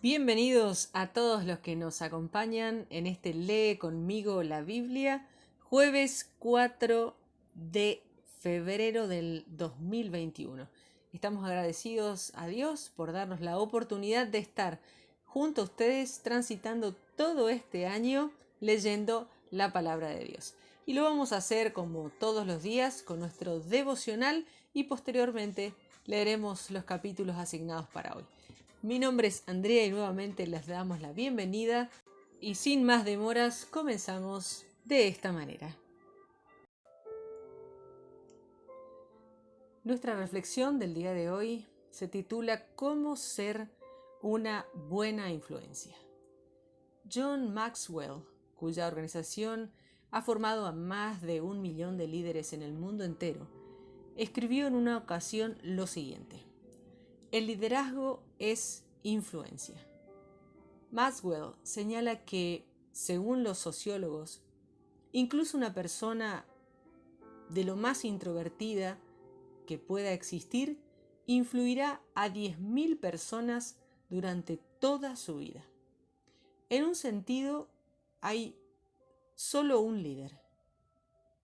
Bienvenidos a todos los que nos acompañan en este Lee conmigo la Biblia, jueves 4 de febrero del 2021. Estamos agradecidos a Dios por darnos la oportunidad de estar junto a ustedes transitando todo este año leyendo la palabra de Dios. Y lo vamos a hacer como todos los días con nuestro devocional y posteriormente leeremos los capítulos asignados para hoy. Mi nombre es Andrea y nuevamente les damos la bienvenida y sin más demoras comenzamos de esta manera. Nuestra reflexión del día de hoy se titula ¿Cómo ser una buena influencia? John Maxwell, cuya organización ha formado a más de 1 millón de líderes en el mundo entero, escribió en una ocasión lo siguiente: el liderazgo es influencia. Maxwell señala que, según los sociólogos, incluso una persona de lo más introvertida que pueda existir influirá a 10.000 personas durante toda su vida. En un sentido, hay solo un líder.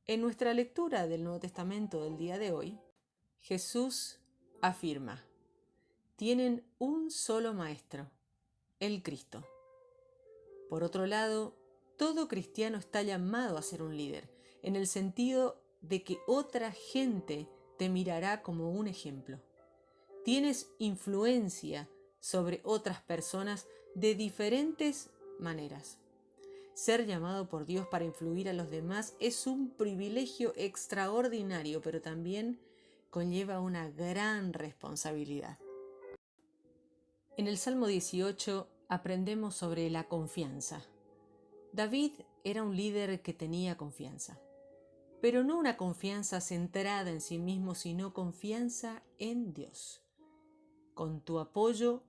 En nuestra lectura del Nuevo Testamento del día de hoy, Jesús afirma: tienen un solo maestro, el Cristo. Por otro lado, todo cristiano está llamado a ser un líder, en el sentido de que otra gente te mirará como un ejemplo. Tienes influencia sobre otras personas de diferentes maneras. Ser llamado por Dios para influir a los demás es un privilegio extraordinario, pero también conlleva una gran responsabilidad. En el Salmo 18 aprendemos sobre la confianza. David era un líder que tenía confianza, pero no una confianza centrada en sí mismo, sino confianza en Dios. Con tu apoyo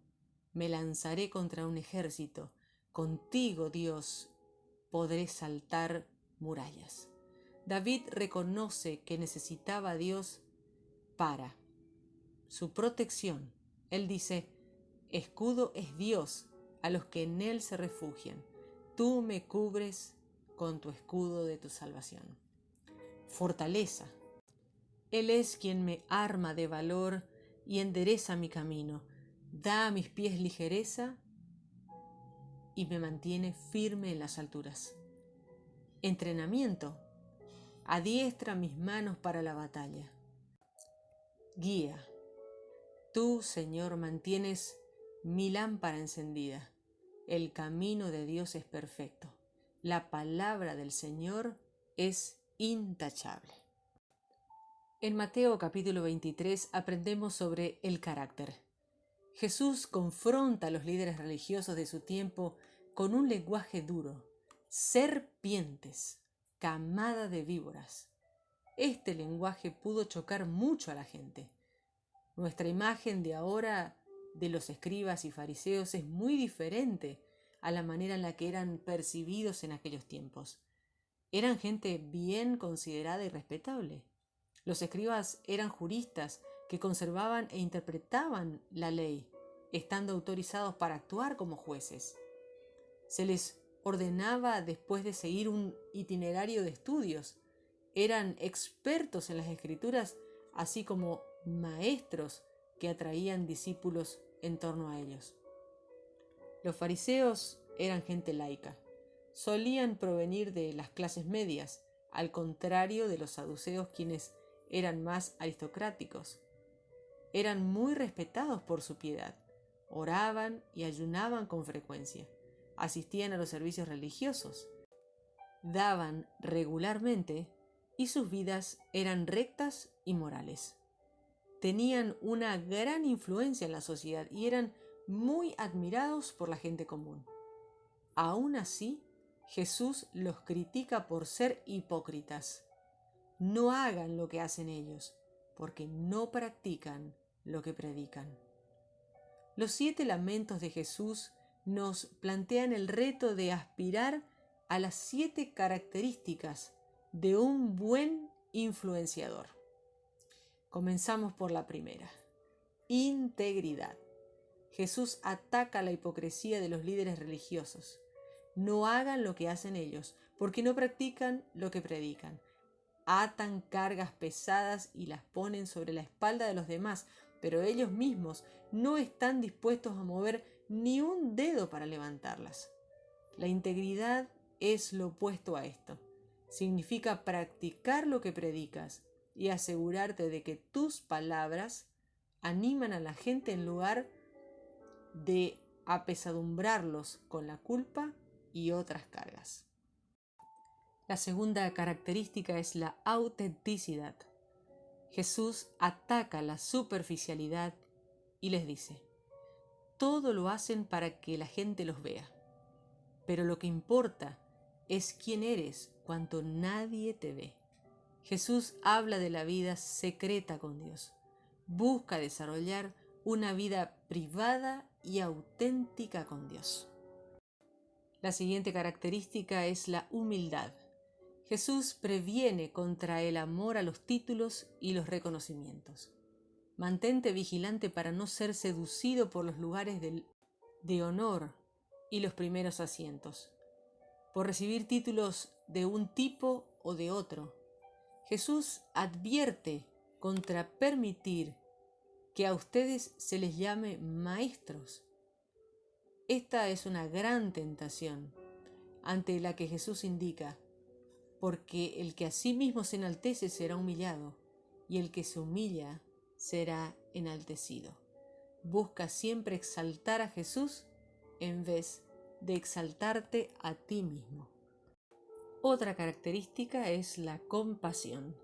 me lanzaré contra un ejército. Contigo, Dios, podré saltar murallas. David reconoce que necesitaba a Dios para su protección. Él dice: escudo es Dios a los que en Él se refugian. Tú me cubres con tu escudo de tu salvación. Fortaleza. Él es quien me arma de valor y endereza mi camino. Da a mis pies ligereza y me mantiene firme en las alturas. Entrenamiento. Adiestra mis manos para la batalla. Guía. Tú, Señor, mantienes mi lámpara encendida. El camino de Dios es perfecto. La palabra del Señor es intachable. En Mateo capítulo 23 aprendemos sobre el carácter. Jesús confronta a los líderes religiosos de su tiempo con un lenguaje duro. Serpientes, camada de víboras. Este lenguaje pudo chocar mucho a la gente. Nuestra imagen de ahora de los escribas y fariseos es muy diferente a la manera en la que eran percibidos en aquellos tiempos. Eran gente bien considerada y respetable. Los escribas eran juristas que conservaban e interpretaban la ley, estando autorizados para actuar como jueces. Se les ordenaba después de seguir un itinerario de estudios. Eran expertos en las escrituras, así como maestros que atraían discípulos en torno a ellos. Los fariseos eran gente laica. Solían provenir de las clases medias, al contrario de los saduceos, quienes eran más aristocráticos. Eran muy respetados por su piedad. Oraban y ayunaban con frecuencia. Asistían a los servicios religiosos. Daban regularmente y sus vidas eran rectas y morales. Tenían una gran influencia en la sociedad y eran muy admirados por la gente común. Aún así, Jesús los critica por ser hipócritas. No hagan lo que hacen ellos, porque no practican lo que predican. Los 7 lamentos de Jesús nos plantean el reto de aspirar a las 7 características de un buen influenciador. Comenzamos por la primera: integridad. Jesús ataca la hipocresía de los líderes religiosos. No hagan lo que hacen ellos, porque no practican lo que predican. Atan cargas pesadas y las ponen sobre la espalda de los demás, pero ellos mismos no están dispuestos a mover ni un dedo para levantarlas. La integridad es lo opuesto a esto. Significa practicar lo que predicas y asegurarte de que tus palabras animan a la gente en lugar de apesadumbrarlos con la culpa y otras cargas. La segunda característica es la autenticidad. Jesús ataca la superficialidad y les dice: todo lo hacen para que la gente los vea, pero lo que importa es quién eres cuando nadie te ve. Jesús habla de la vida secreta con Dios. Busca desarrollar una vida privada y auténtica con Dios. La siguiente característica es la humildad. Jesús previene contra el amor a los títulos y los reconocimientos. Mantente vigilante para no ser seducido por los lugares de honor y los primeros asientos, por recibir títulos de un tipo o de otro. Jesús advierte contra permitir que a ustedes se les llame maestros. Esta es una gran tentación ante la que Jesús indica: porque el que a sí mismo se enaltece será humillado, y el que se humilla será enaltecido. Busca siempre exaltar a Jesús en vez de exaltarte a ti mismo. Otra característica es la compasión.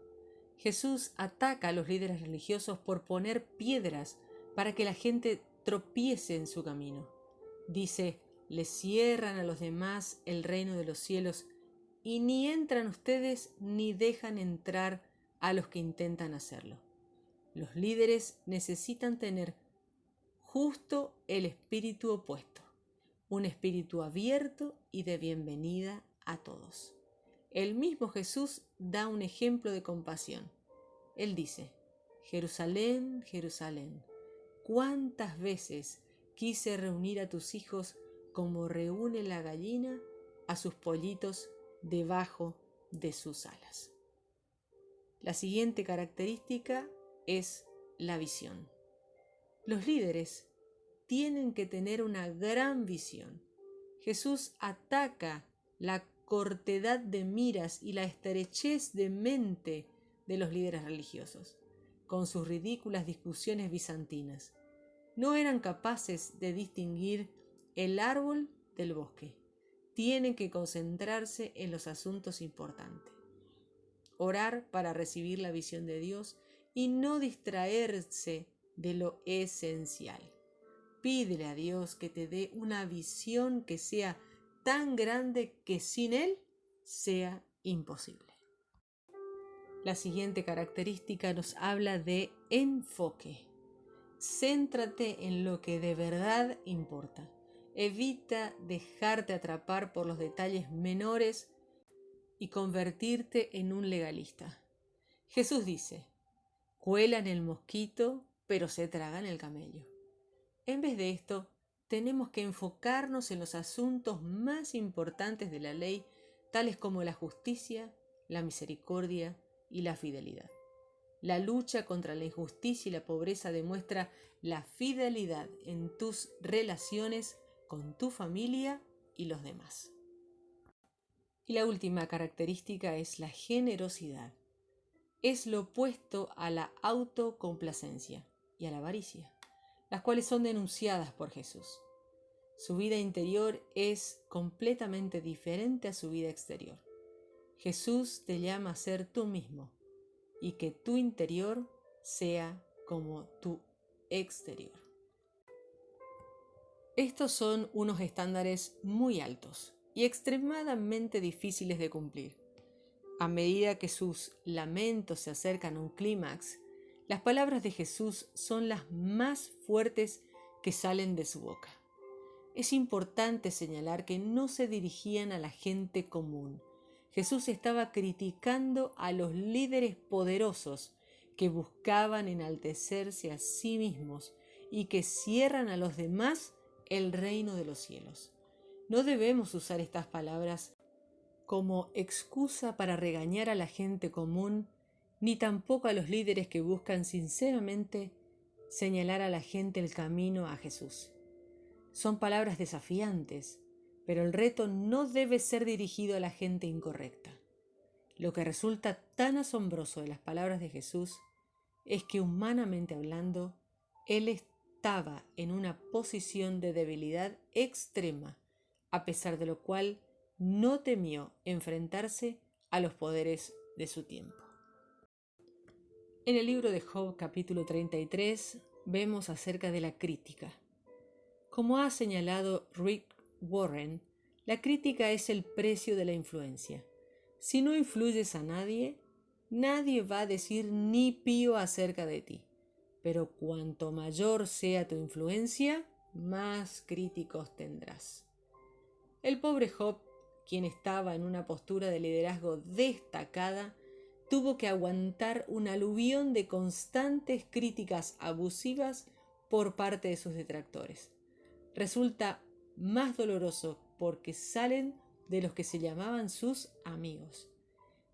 Jesús ataca a los líderes religiosos por poner piedras para que la gente tropiece en su camino. Dice: le cierran a los demás el reino de los cielos, y ni entran ustedes ni dejan entrar a los que intentan hacerlo. Los líderes necesitan tener justo el espíritu opuesto, un espíritu abierto y de bienvenida a todos. El mismo Jesús da un ejemplo de compasión. Él dice: Jerusalén, Jerusalén, ¿cuántas veces quise reunir a tus hijos como reúne la gallina a sus pollitos debajo de sus alas? La siguiente característica es la visión. Los líderes tienen que tener una gran visión. Jesús ataca la cortedad de miras y la estrechez de mente de los líderes religiosos, con sus ridículas discusiones bizantinas. No eran capaces de distinguir el árbol del bosque. Tienen que concentrarse en los asuntos importantes. Orar para recibir la visión de Dios y no distraerse de lo esencial. Pídele a Dios que te dé una visión que sea tan grande que sin Él sea imposible. La siguiente característica nos habla de enfoque. Céntrate en lo que de verdad importa. Evita dejarte atrapar por los detalles menores y convertirte en un legalista. Jesús dice: cuelan el mosquito, pero se tragan el camello. En vez de esto, tenemos que enfocarnos en los asuntos más importantes de la ley, tales como la justicia, la misericordia y la fidelidad. La lucha contra la injusticia y la pobreza demuestra la fidelidad en tus relaciones con tu familia y los demás. Y la última característica es la generosidad. Es lo opuesto a la autocomplacencia y a la avaricia, las cuales son denunciadas por Jesús. Su vida interior es completamente diferente a su vida exterior. Jesús te llama a ser tú mismo y que tu interior sea como tu exterior. Estos son unos estándares muy altos y extremadamente difíciles de cumplir. A medida que sus lamentos se acercan a un clímax, las palabras de Jesús son las más fuertes que salen de su boca. Es importante señalar que no se dirigían a la gente común. Jesús estaba criticando a los líderes poderosos que buscaban enaltecerse a sí mismos y que cierran a los demás el reino de los cielos. No debemos usar estas palabras como excusa para regañar a la gente común, ni tampoco a los líderes que buscan sinceramente señalar a la gente el camino a Jesús. Son palabras desafiantes, pero el reto no debe ser dirigido a la gente incorrecta. Lo que resulta tan asombroso de las palabras de Jesús es que, humanamente hablando, Él estaba en una posición de debilidad extrema, a pesar de lo cual no temió enfrentarse a los poderes de su tiempo. En el libro de Job, capítulo 33, vemos acerca de la crítica. Como ha señalado Rick Warren, la crítica es el precio de la influencia. Si no influyes a nadie, nadie va a decir ni pío acerca de ti. Pero cuanto mayor sea tu influencia, más críticos tendrás. El pobre Job, quien estaba en una postura de liderazgo destacada, tuvo que aguantar un aluvión de constantes críticas abusivas por parte de sus detractores. Resulta más doloroso porque salen de los que se llamaban sus amigos.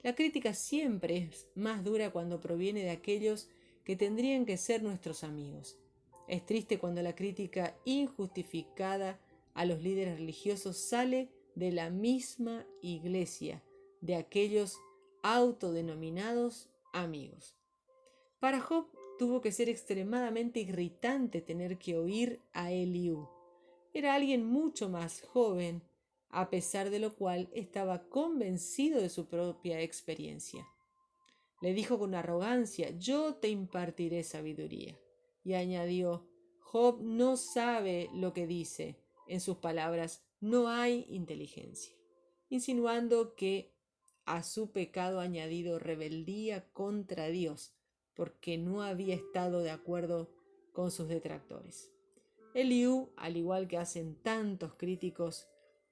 La crítica siempre es más dura cuando proviene de aquellos que tendrían que ser nuestros amigos. Es triste cuando la crítica injustificada a los líderes religiosos sale de la misma iglesia, de aquellos autodenominados amigos. Para Job tuvo que ser extremadamente irritante tener que oír a Eliú. Era alguien mucho más joven, a pesar de lo cual estaba convencido de su propia experiencia. Le dijo con arrogancia: yo te impartiré sabiduría. Y añadió: Job no sabe lo que dice. En sus palabras no hay inteligencia, insinuando que a su pecado añadido rebeldía contra Dios, porque no había estado de acuerdo con sus detractores. Eliú, al igual que hacen tantos críticos,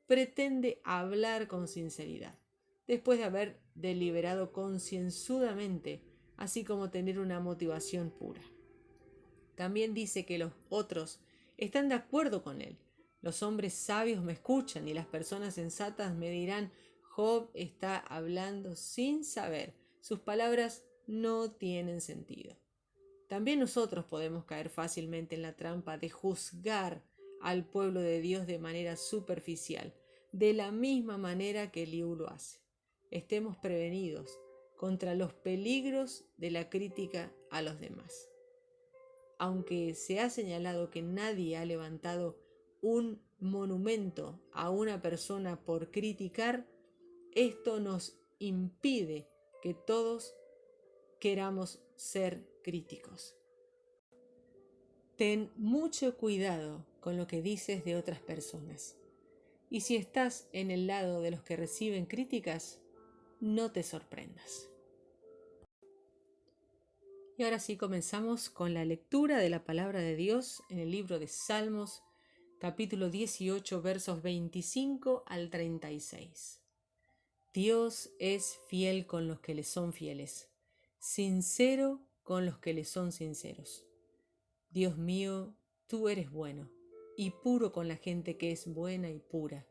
pretende hablar con sinceridad, después de haber deliberado concienzudamente, así como tener una motivación pura. También dice que los otros están de acuerdo con él. Los hombres sabios me escuchan y las personas sensatas me dirán: Job está hablando sin saber. Sus palabras no tienen sentido. También nosotros podemos caer fácilmente en la trampa de juzgar al pueblo de Dios de manera superficial, de la misma manera que Eliú lo hace. Estemos prevenidos contra los peligros de la crítica a los demás. Aunque se ha señalado que nadie ha levantado un monumento a una persona por criticar, esto nos impide que todos queramos ser críticos. Ten mucho cuidado con lo que dices de otras personas. Y si estás en el lado de los que reciben críticas, no te sorprendas. Y ahora sí comenzamos con la lectura de la palabra de Dios en el libro de Salmos, capítulo 18, versos 25 al 36. Dios es fiel con los que le son fieles, sincero con los que le son sinceros. Dios mío, tú eres bueno y puro con la gente que es buena y pura,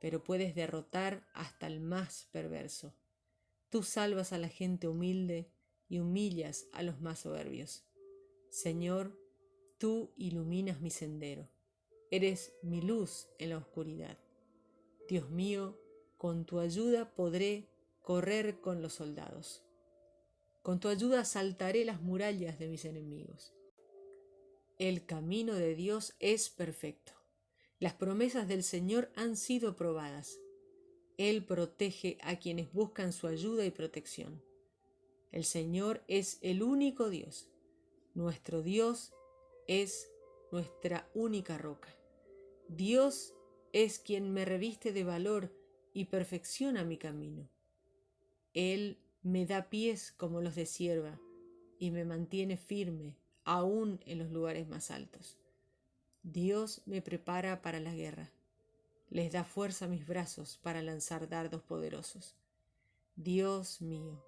pero puedes derrotar hasta el más perverso. Tú salvas a la gente humilde y humillas a los más soberbios. Señor, tú iluminas mi sendero. Eres mi luz en la oscuridad. Dios mío, con tu ayuda podré correr con los soldados. Con tu ayuda saltaré las murallas de mis enemigos. El camino de Dios es perfecto. Las promesas del Señor han sido probadas. Él protege a quienes buscan su ayuda y protección. El Señor es el único Dios. Nuestro Dios es nuestra única roca. Dios es quien me reviste de valor y perfecciona mi camino. Él me da pies como los de cierva y me mantiene firme aún en los lugares más altos. Dios me prepara para la guerra. Les da fuerza a mis brazos para lanzar dardos poderosos. Dios mío,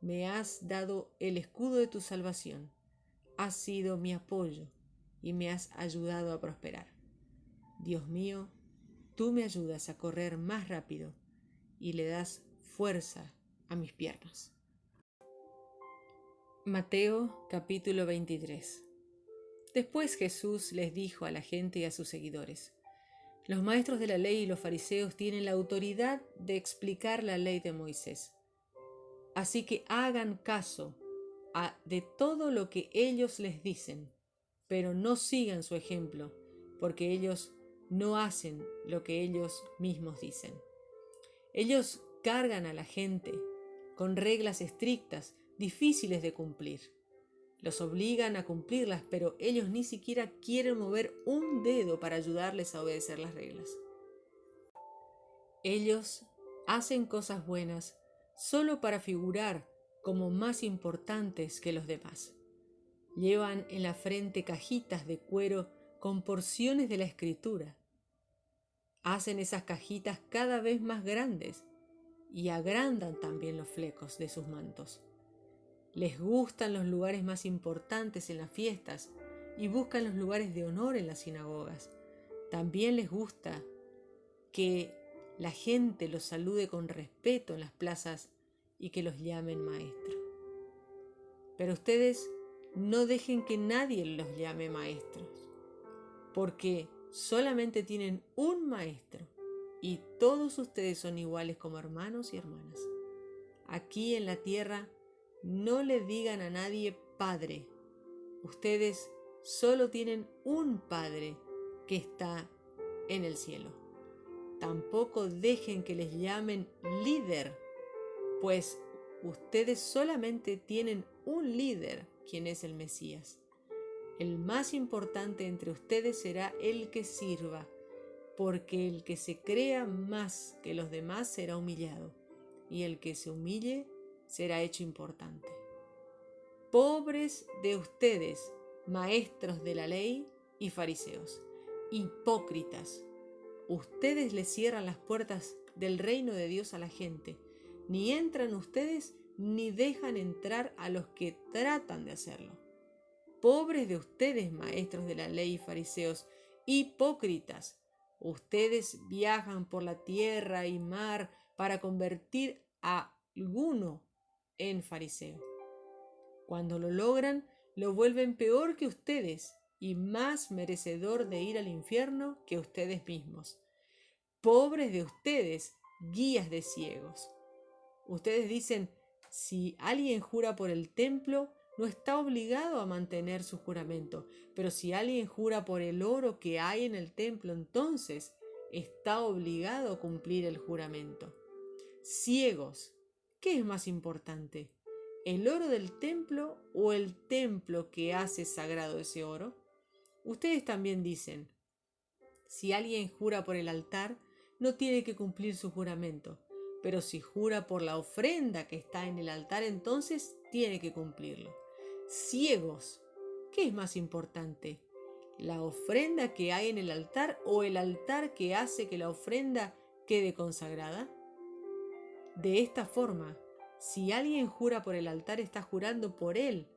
me has dado el escudo de tu salvación. Has sido mi apoyo y me has ayudado a prosperar. Dios mío, tú me ayudas a correr más rápido y le das fuerza a mis piernas. Mateo capítulo 23. Después Jesús les dijo a la gente y a sus seguidores: los maestros de la ley y los fariseos tienen la autoridad de explicar la ley de Moisés. Así que hagan caso de todo lo que ellos les dicen, pero no sigan su ejemplo, porque ellos no hacen lo que ellos mismos dicen. Ellos cargan a la gente con reglas estrictas, difíciles de cumplir. Los obligan a cumplirlas, pero ellos ni siquiera quieren mover un dedo para ayudarles a obedecer las reglas. Ellos hacen cosas buenas solo para figurar como más importantes que los demás. Llevan en la frente cajitas de cuero con porciones de la Escritura. Hacen esas cajitas cada vez más grandes y agrandan también los flecos de sus mantos. Les gustan los lugares más importantes en las fiestas y buscan los lugares de honor en las sinagogas. También les gusta que la gente los salude con respeto en las plazas y que los llamen maestro. Pero ustedes no dejen que nadie los llame maestros, porque solamente tienen un maestro y todos ustedes son iguales como hermanos y hermanas. Aquí en la tierra no le digan a nadie Padre. Ustedes solo tienen un Padre que está en el cielo. Tampoco dejen que les llamen líder, pues ustedes solamente tienen un líder, quien es el Mesías. El más importante entre ustedes será el que sirva, porque el que se crea más que los demás será humillado, y el que se humille será hecho importante. Pobres de ustedes, maestros de la ley y fariseos, hipócritas. Ustedes le cierran las puertas del reino de Dios a la gente. Ni entran ustedes ni dejan entrar a los que tratan de hacerlo. Pobres de ustedes, maestros de la ley y fariseos, hipócritas. Ustedes viajan por la tierra y mar para convertir a alguno en fariseo. Cuando lo logran, lo vuelven peor que ustedes y más merecedor de ir al infierno que ustedes mismos. Pobres de ustedes, guías de ciegos. Ustedes dicen: si alguien jura por el templo, no está obligado a mantener su juramento, pero si alguien jura por el oro que hay en el templo, entonces está obligado a cumplir el juramento. Ciegos, ¿qué es más importante? ¿El oro del templo o el templo que hace sagrado ese oro? Ustedes también dicen: si alguien jura por el altar, no tiene que cumplir su juramento, pero si jura por la ofrenda que está en el altar, entonces tiene que cumplirlo. Ciegos, ¿qué es más importante? ¿La ofrenda que hay en el altar o el altar que hace que la ofrenda quede consagrada? De esta forma, si alguien jura por el altar, está jurando por él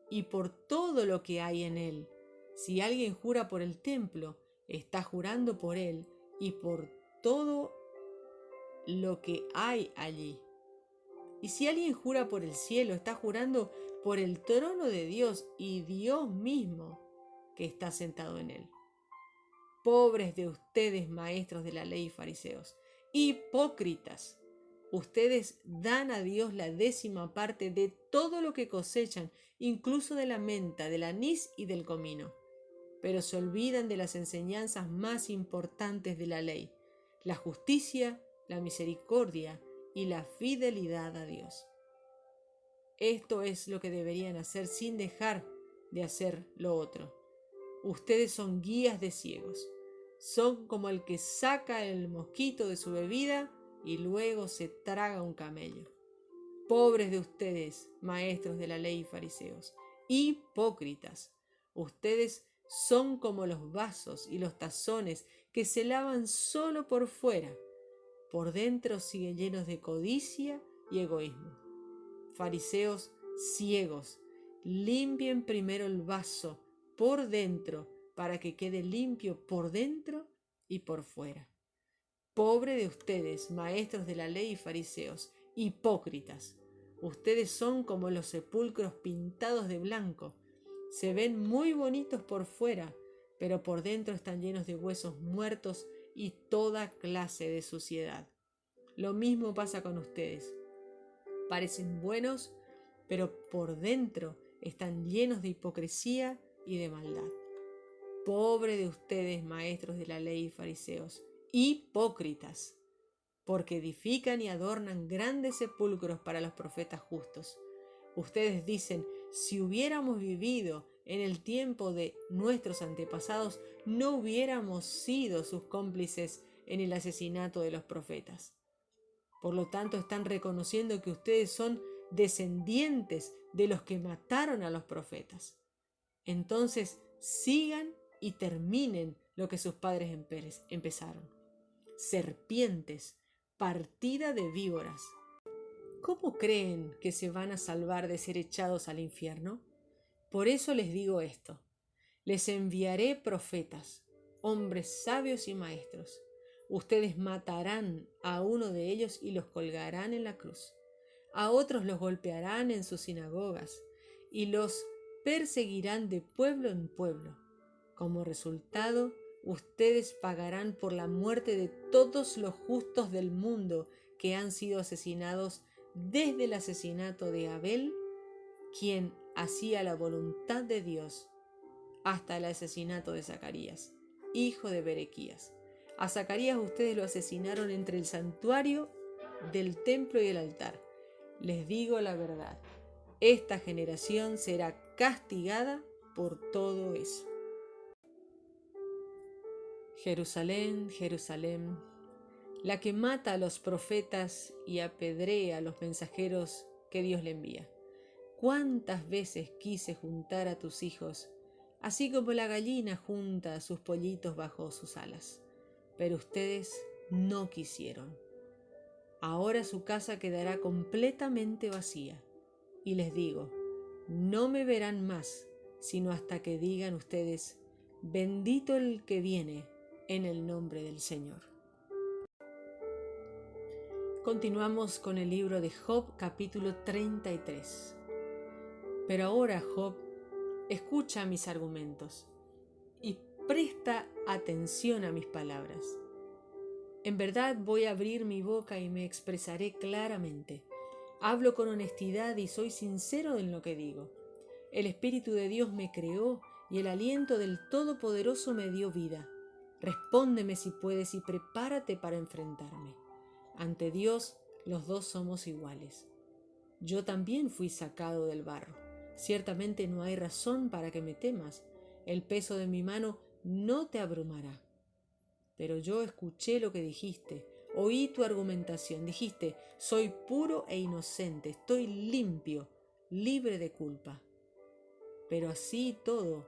y por todo lo que hay en él. Si alguien jura por el templo, está jurando por él y por todo lo que hay allí. Y si alguien jura por el cielo, está jurando por el trono de Dios y Dios mismo que está sentado en él. Pobres de ustedes, maestros de la ley y fariseos, hipócritas. Ustedes dan a Dios la 10ª parte de todo lo que cosechan, incluso de la menta, del anís y del comino. Pero se olvidan de las enseñanzas más importantes de la ley: la justicia, la misericordia y la fidelidad a Dios. Esto es lo que deberían hacer sin dejar de hacer lo otro. Ustedes son guías de ciegos. Son como el que saca el mosquito de su bebida y luego se traga un camello. Pobres de ustedes, maestros de la ley y fariseos, hipócritas. Ustedes son como los vasos y los tazones que se lavan solo por fuera. Por dentro siguen llenos de codicia y egoísmo. Fariseos ciegos, limpien primero el vaso por dentro para que quede limpio por dentro y por fuera. Pobre de ustedes, maestros de la ley y fariseos, hipócritas. Ustedes son como los sepulcros pintados de blanco. Se ven muy bonitos por fuera, pero por dentro están llenos de huesos muertos y toda clase de suciedad. Lo mismo pasa con ustedes. Parecen buenos, pero por dentro están llenos de hipocresía y de maldad. Pobre de ustedes, maestros de la ley y fariseos, hipócritas, porque edifican y adornan grandes sepulcros para los profetas justos. Ustedes dicen, si hubiéramos vivido en el tiempo de nuestros antepasados, no hubiéramos sido sus cómplices en el asesinato de los profetas. Por lo tanto, están reconociendo que ustedes son descendientes de los que mataron a los profetas. Entonces, sigan y terminen lo que sus padres empezaron. Serpientes, partida de víboras. ¿Cómo creen que se van a salvar de ser echados al infierno? Por eso les digo esto. Les enviaré profetas, hombres sabios y maestros. Ustedes matarán a uno de ellos y los colgarán en la cruz. A otros los golpearán en sus sinagogas y los perseguirán de pueblo en pueblo. Como resultado, ustedes pagarán por la muerte de todos los justos del mundo que han sido asesinados desde el asesinato de Abel, quien hacía la voluntad de Dios, hasta el asesinato de Zacarías, hijo de Berequías. A Zacarías ustedes lo asesinaron entre el santuario del templo y el altar. Les digo la verdad, esta generación será castigada por todo eso. Jerusalén, Jerusalén, la que mata a los profetas y apedrea a los mensajeros que Dios le envía. ¿Cuántas veces quise juntar a tus hijos, así como la gallina junta a sus pollitos bajo sus alas? Pero ustedes no quisieron. Ahora su casa quedará completamente vacía. Y les digo, no me verán más, sino hasta que digan ustedes, bendito el que viene en el nombre del Señor. Continuamos con el libro de Job, capítulo 33. Pero ahora, Job, escucha mis argumentos y presta atención a mis palabras. En verdad voy a abrir mi boca y me expresaré claramente. Hablo con honestidad y soy sincero en lo que digo. El Espíritu de Dios me creó y el aliento del Todopoderoso me dio vida. Respóndeme si puedes y prepárate para enfrentarme. Ante Dios, los dos somos iguales. Yo también fui sacado del barro. Ciertamente no hay razón para que me temas. El peso de mi mano no te abrumará. Pero yo escuché lo que dijiste, oí tu argumentación. Dijiste, soy puro e inocente, estoy limpio, libre de culpa. Pero así y todo,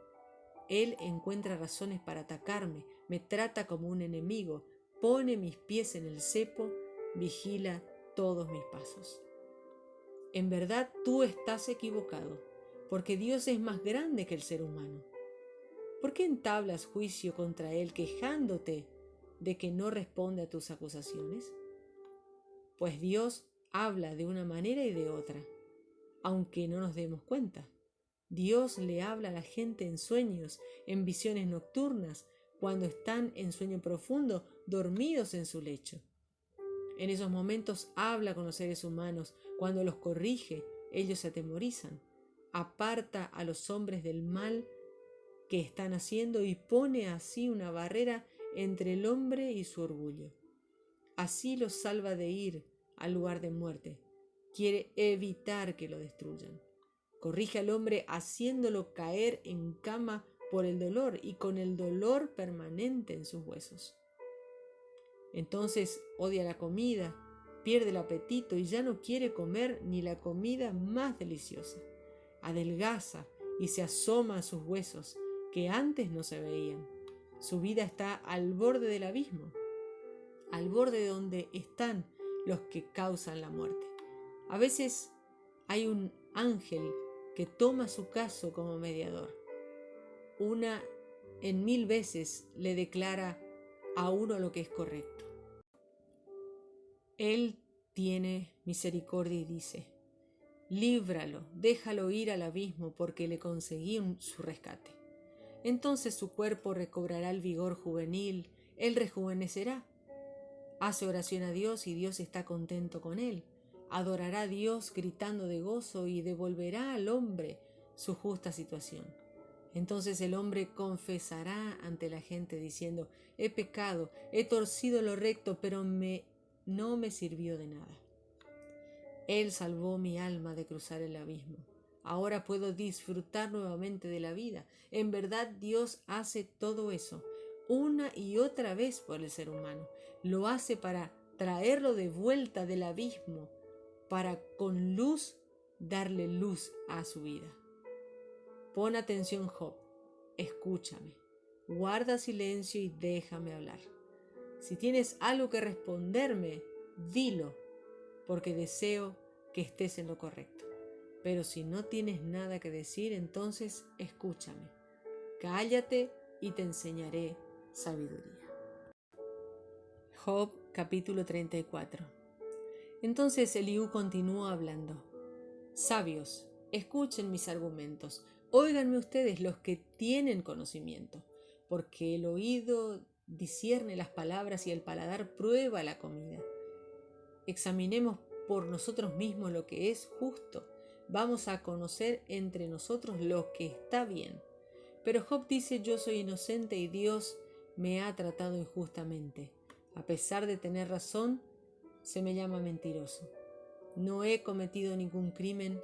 él encuentra razones para atacarme, me trata como un enemigo, pone mis pies en el cepo, vigila todos mis pasos. En verdad tú estás equivocado, porque Dios es más grande que el ser humano. ¿Por qué entablas juicio contra él quejándote de que no responde a tus acusaciones? Pues Dios habla de una manera y de otra, aunque no nos demos cuenta. Dios le habla a la gente en sueños, en visiones nocturnas, cuando están en sueño profundo, dormidos en su lecho. En esos momentos habla con los seres humanos. Cuando los corrige, ellos se atemorizan. Aparta a los hombres del mal que están haciendo y pone así una barrera entre el hombre y su orgullo. Así los salva de ir al lugar de muerte. Quiere evitar que lo destruyan. Corrige al hombre haciéndolo caer en cama por el dolor y con el dolor permanente en sus huesos. Entonces odia la comida, pierde el apetito y ya no quiere comer ni la comida más deliciosa. Adelgaza y se asoma a sus huesos que antes no se veían. Su vida está al borde del abismo, al borde donde están los que causan la muerte. A veces hay un ángel que toma su caso como mediador. Una en 1000 veces le declara a uno lo que es correcto. Él tiene misericordia y dice: líbralo, déjalo ir al abismo, porque le conseguí su rescate. Entonces su cuerpo recobrará el vigor juvenil, él rejuvenecerá. Hace oración a Dios y Dios está contento con él. Adorará a Dios gritando de gozo y devolverá al hombre su justa situación. Entonces el hombre confesará ante la gente diciendo: he pecado, he torcido lo recto, pero no me sirvió de nada. Él salvó mi alma de cruzar el abismo. Ahora puedo disfrutar nuevamente de la vida. En verdad, Dios hace todo eso una y otra vez por el ser humano. Lo hace para traerlo de vuelta del abismo, para con luz darle luz a su vida. Pon atención, Job. Escúchame. Guarda silencio y déjame hablar. Si tienes algo que responderme, dilo, porque deseo que estés en lo correcto. Pero si no tienes nada que decir, entonces escúchame. Cállate y te enseñaré sabiduría. Job capítulo 34. Entonces Eliú continuó hablando: sabios, escuchen mis argumentos, óiganme ustedes los que tienen conocimiento, porque el oído discierne las palabras y el paladar prueba la comida. Examinemos por nosotros mismos lo que es justo. Vamos a conocer entre nosotros lo que está bien. Pero Job dice: yo soy inocente y Dios me ha tratado injustamente. A pesar de tener razón, se me llama mentiroso. No he cometido ningún crimen,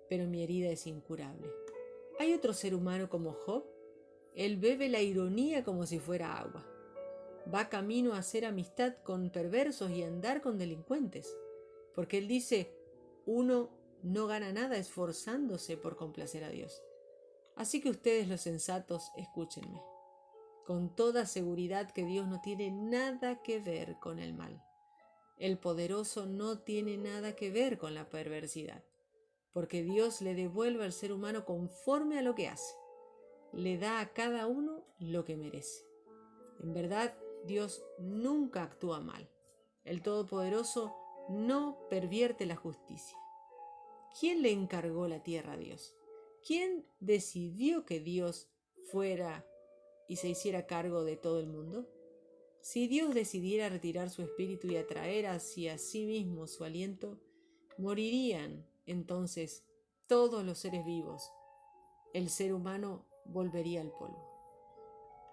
pero mi herida es incurable. ¿Hay otro ser humano como Job? Él bebe la ironía como si fuera agua. Va camino a hacer amistad con perversos y a andar con delincuentes. Porque él dice: uno no gana nada esforzándose por complacer a Dios. Así que ustedes, los sensatos, escúchenme. Con toda seguridad que Dios no tiene nada que ver con el mal. El poderoso no tiene nada que ver con la perversidad, porque Dios le devuelve al ser humano conforme a lo que hace. Le da a cada uno lo que merece. En verdad, Dios nunca actúa mal. El Todopoderoso no pervierte la justicia. ¿Quién le encargó la tierra a Dios? ¿Quién decidió que Dios fuera y se hiciera cargo de todo el mundo? Si Dios decidiera retirar su espíritu y atraer hacia sí mismo su aliento, morirían entonces todos los seres vivos. El ser humano volvería al polvo.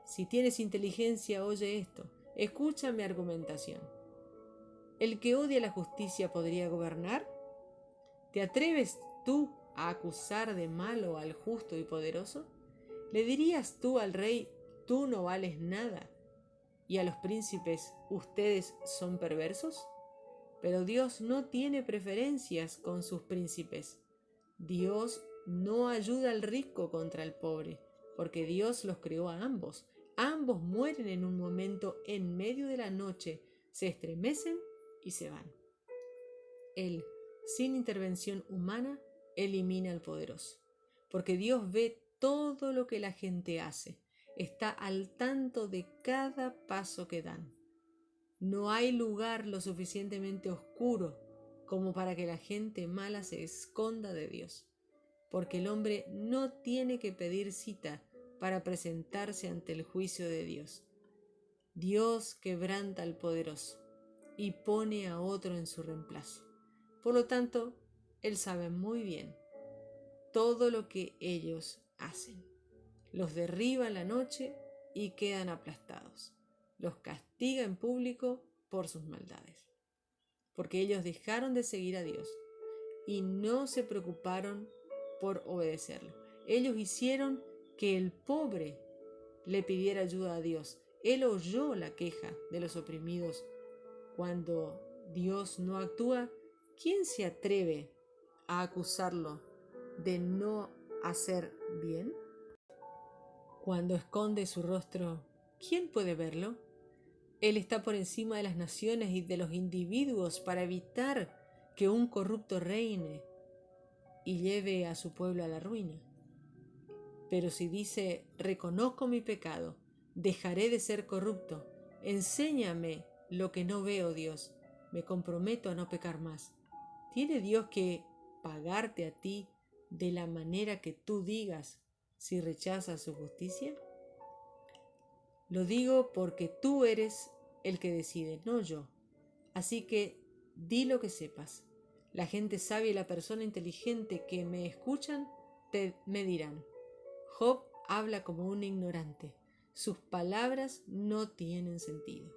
Si tienes inteligencia, oye esto. Escucha mi argumentación. ¿El que odia la justicia podría gobernar? ¿Te atreves tú a acusar de malo al justo y poderoso? ¿Le dirías tú al rey: tú no vales nada? ¿Y a los príncipes: ustedes son perversos? Pero Dios no tiene preferencias con sus príncipes. Dios no ayuda al rico contra el pobre, porque Dios los creó a ambos. Ambos mueren en un momento, en medio de la noche, se estremecen y se van. Él, sin intervención humana, elimina al poderoso, porque Dios ve todo lo que la gente hace, está al tanto de cada paso que dan. No hay lugar lo suficientemente oscuro como para que la gente mala se esconda de Dios, porque el hombre no tiene que pedir cita para presentarse ante el juicio de Dios. Dios quebranta al poderoso y pone a otro en su reemplazo. Por lo tanto, Él sabe muy bien todo lo que ellos hacen. Los derriba en la noche y quedan aplastados. Los castiga en público por sus maldades, porque ellos dejaron de seguir a Dios y no se preocuparon por obedecerlo. Ellos hicieron que el pobre le pidiera ayuda a Dios. Él oyó la queja de los oprimidos. Cuando Dios no actúa, ¿quién se atreve a acusarlo de no hacer bien? Cuando esconde su rostro, ¿quién puede verlo? Él está por encima de las naciones y de los individuos para evitar que un corrupto reine y lleve a su pueblo a la ruina. Pero si dice, reconozco mi pecado, dejaré de ser corrupto, enséñame lo que no veo, Dios, me comprometo a no pecar más. ¿Tiene Dios que pagarte a ti de la manera que tú digas si rechazas su justicia? Lo digo porque tú eres el que decide, no yo. Así que di lo que sepas. La gente sabia y la persona inteligente que me escuchan me dirán, Job habla como un ignorante. Sus palabras no tienen sentido.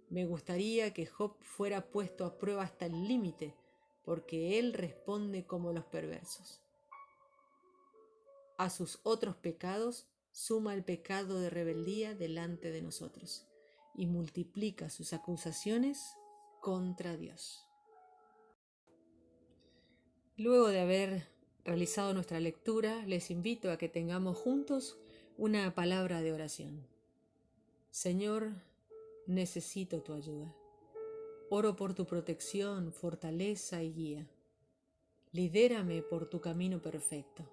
Me gustaría que Job fuera puesto a prueba hasta el límite, porque él responde como los perversos. A sus otros pecados suma el pecado de rebeldía delante de nosotros y multiplica sus acusaciones contra Dios. Luego de haber realizado nuestra lectura, les invito a que tengamos juntos una palabra de oración. Señor, necesito tu ayuda. Oro por tu protección, fortaleza y guía. Lidérame por tu camino perfecto.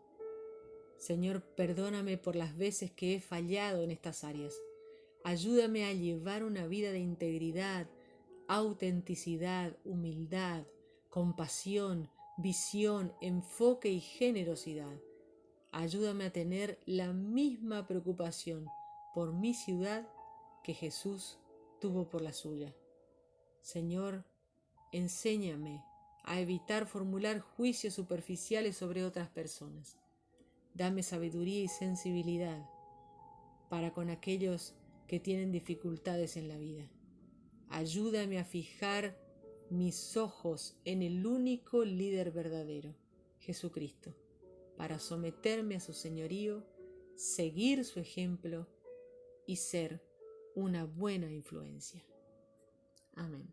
Señor, perdóname por las veces que he fallado en estas áreas. Ayúdame a llevar una vida de integridad, autenticidad, humildad, compasión, visión, enfoque y generosidad. Ayúdame a tener la misma preocupación por mi ciudad que Jesús tuvo por la suya. Señor, enséñame a evitar formular juicios superficiales sobre otras personas. Dame sabiduría y sensibilidad para con aquellos que tienen dificultades en la vida. Ayúdame a fijar mis ojos en el único líder verdadero, Jesucristo, para someterme a su señorío, seguir su ejemplo y ser una buena influencia. Amén.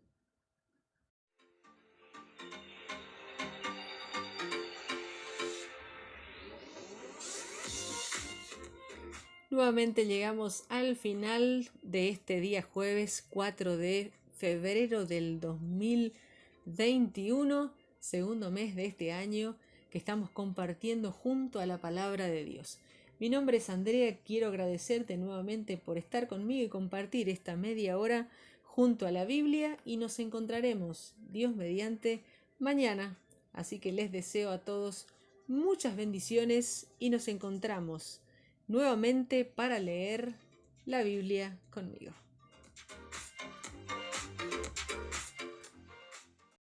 Nuevamente llegamos al final de este día jueves 4 de febrero del 2021, segundo mes de este año que estamos compartiendo junto a la palabra de Dios. Mi nombre es Andrea, quiero agradecerte nuevamente por estar conmigo y compartir esta media hora junto a la Biblia y nos encontraremos, Dios mediante, mañana. Así que les deseo a todos muchas bendiciones y nos encontramos nuevamente para leer la Biblia conmigo.